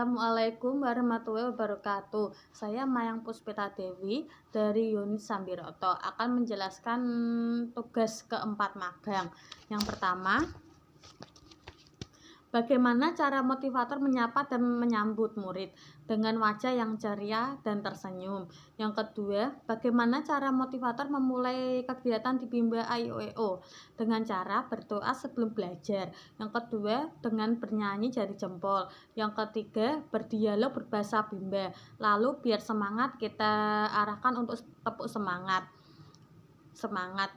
Assalamualaikum warahmatullahi wabarakatuh. Saya Mayang Puspita Dewi dari unit Sambiroto akan menjelaskan tugas keempat magang. Yang pertama, bagaimana cara motivator menyapa dan menyambut murid dengan wajah yang ceria dan tersenyum. Yang kedua, bagaimana cara motivator memulai kegiatan di Bimba AIOEO dengan cara berdoa sebelum belajar. Yang kedua, dengan bernyanyi jari jempol. Yang ketiga, berdialog berbahasa Bimba. Lalu biar semangat kita arahkan untuk tepuk semangat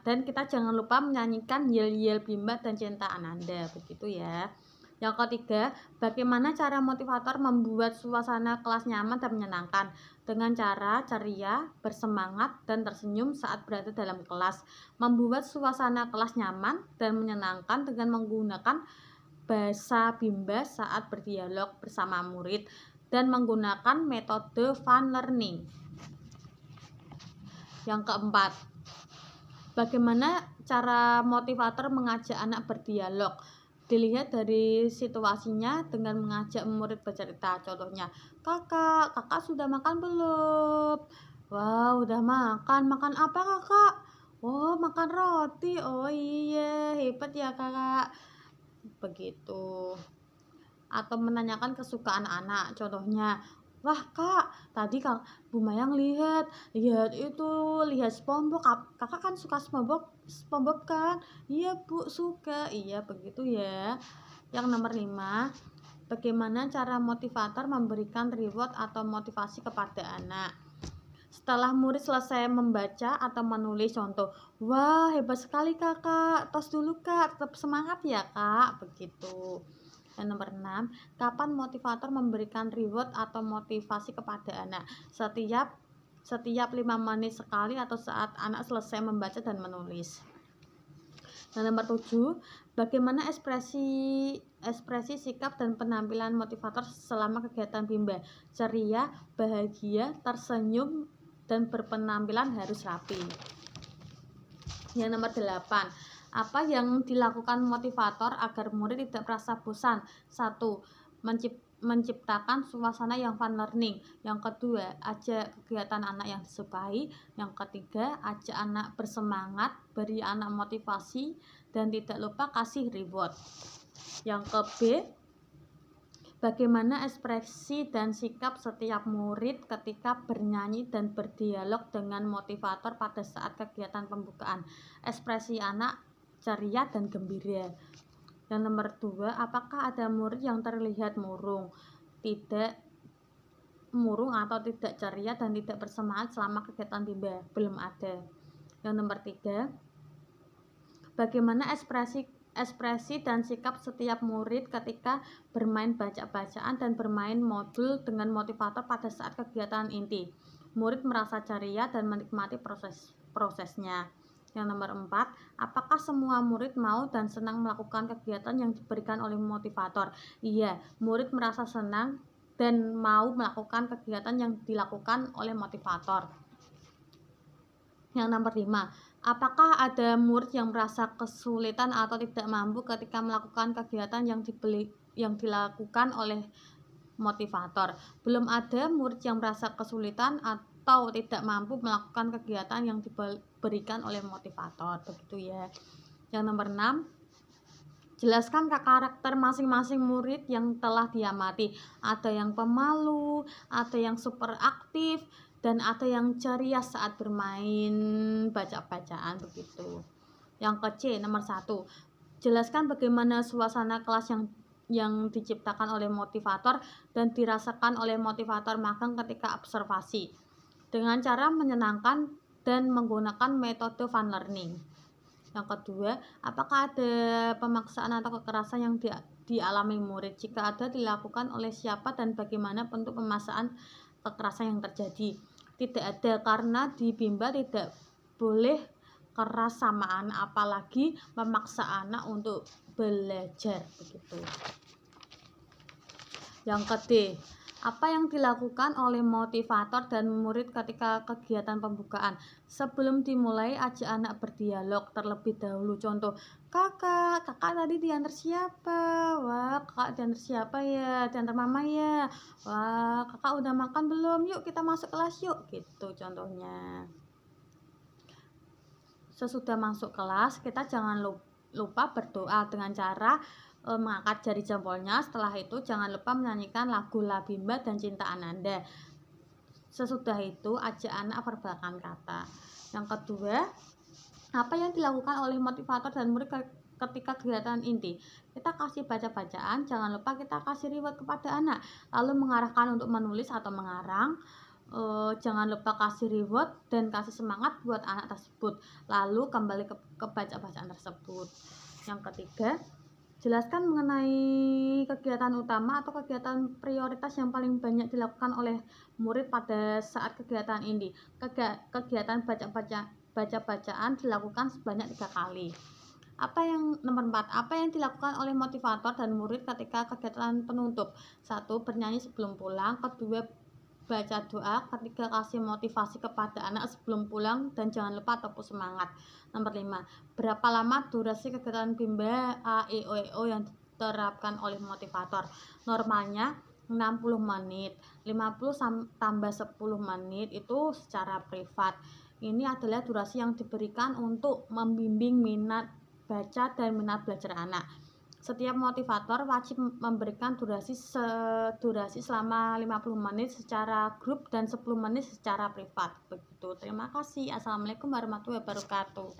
dan kita jangan lupa menyanyikan yel-yel Bimba dan cinta Ananda, begitu ya. Yang ketiga, bagaimana cara motivator membuat suasana kelas nyaman dan menyenangkan dengan cara ceria, bersemangat, dan tersenyum saat berada dalam kelas. Membuat suasana kelas nyaman dan menyenangkan dengan menggunakan bahasa Bimba saat berdialog bersama murid dan menggunakan metode fun learning. Yang keempat, bagaimana cara motivator mengajak anak berdialog. Dilihat dari situasinya dengan mengajak murid bercerita. Contohnya, kakak sudah makan belum? Wah, udah makan. Makan apa kakak? Oh, makan roti. Oh iya, hebat ya kakak. Begitu. Atau menanyakan kesukaan anak. Contohnya, wah kak, tadi Bu Mayang lihat SpongeBob. Kakak kan suka SpongeBob kan? Iya Bu, suka. Iya, begitu ya. Yang nomor 5, bagaimana cara motivator memberikan reward atau motivasi kepada anak. Setelah murid selesai membaca atau menulis contoh, wah hebat sekali kakak, tos dulu kak, tetap semangat ya kak, begitu. Yang nomor 6, kapan motivator memberikan reward atau motivasi kepada anak. Setiap 5 menit sekali atau saat anak selesai membaca dan menulis. Yang nomor 7, bagaimana ekspresi sikap dan penampilan motivator selama kegiatan Bimba. Ceria, bahagia, tersenyum, dan berpenampilan harus rapi. Yang nomor 8, apa yang dilakukan motivator agar murid tidak merasa bosan? 1. Menciptakan suasana yang fun learning. Yang kedua, ajak kegiatan anak yang disukai. Yang ketiga, ajak anak bersemangat, beri anak motivasi, dan tidak lupa kasih reward. Yang ke B, bagaimana ekspresi dan sikap setiap murid ketika bernyanyi dan berdialog dengan motivator pada saat kegiatan pembukaan. Ekspresi anak ceria dan gembira. Yang nomor 2, apakah ada murid yang terlihat murung atau tidak ceria dan tidak bersemangat selama kegiatan Bimba? Belum ada. Yang nomor 3, bagaimana ekspresi dan sikap setiap murid ketika bermain baca-bacaan dan bermain modul dengan motivator pada saat kegiatan inti. Murid merasa ceria dan menikmati prosesnya. Yang nomor 4, apakah semua murid mau dan senang melakukan kegiatan yang diberikan oleh motivator? Iya, murid merasa senang dan mau melakukan kegiatan yang dilakukan oleh motivator. Yang nomor 5, apakah ada murid yang merasa kesulitan atau tidak mampu ketika melakukan kegiatan yang dilakukan oleh motivator? Belum ada murid yang merasa kesulitan atau tidak mampu melakukan kegiatan yang diberikan oleh motivator, begitu ya. Yang nomor 6, jelaskan karakter masing-masing murid yang telah diamati. Ada yang pemalu, ada yang super aktif, dan ada yang ceria saat bermain baca-bacaan, begitu. Yang ke C, nomor 1, jelaskan bagaimana suasana kelas yang diciptakan oleh motivator dan dirasakan oleh motivator magang ketika observasi dengan cara menyenangkan dan menggunakan metode fun learning. Yang kedua, apakah ada pemaksaan atau kekerasan yang dialami murid? Jika ada, dilakukan oleh siapa dan bagaimana bentuk pemaksaan kekerasan yang terjadi? Tidak ada, karena di Bimba tidak boleh keras sama anak, apalagi memaksa anak untuk belajar, begitu. Yang kedua, Apa yang dilakukan oleh motivator dan murid ketika kegiatan pembukaan? Sebelum dimulai, ajak anak berdialog terlebih dahulu. Contoh, kakak tadi diantar siapa? Wah, kakak diantar siapa ya? Diantar mama ya? Wah, kakak udah makan belum? Yuk kita masuk kelas yuk. Gitu contohnya. Sesudah masuk kelas, kita jangan lupa berdoa dengan cara mengangkat jari jempolnya. Setelah itu jangan lupa menyanyikan lagu Labimba dan Cinta Ananda. Sesudah itu ajak anak verbalkan kata. Yang kedua, apa yang dilakukan oleh motivator dan murid ketika kegiatan inti? Kita kasih baca-bacaan, jangan lupa kita kasih reward kepada anak, lalu mengarahkan untuk menulis atau mengarang. Jangan lupa kasih reward dan kasih semangat buat anak tersebut, lalu kembali ke baca-bacaan tersebut. Yang ketiga, jelaskan mengenai kegiatan utama atau kegiatan prioritas yang paling banyak dilakukan oleh murid pada saat kegiatan ini. Kegiatan baca-bacaan dilakukan sebanyak 3 kali. Nomor 4, apa yang dilakukan oleh motivator dan murid ketika kegiatan penutup? 1. Bernyanyi sebelum pulang. 2. Baca doa. 3. Kasih motivasi kepada anak sebelum pulang dan jangan lupa tepuk semangat. Nomor 5. Berapa lama durasi kegiatan Bimba A, E, O, E, O yang diterapkan oleh motivator? Normalnya 60 menit, 50 tambah 10 menit itu secara privat. Ini adalah durasi yang diberikan untuk membimbing minat baca dan minat belajar anak. Setiap motivator wajib memberikan durasi selama 50 menit secara grup dan 10 menit secara privat. Begitu. Terima kasih. Assalamualaikum warahmatullahi wabarakatuh.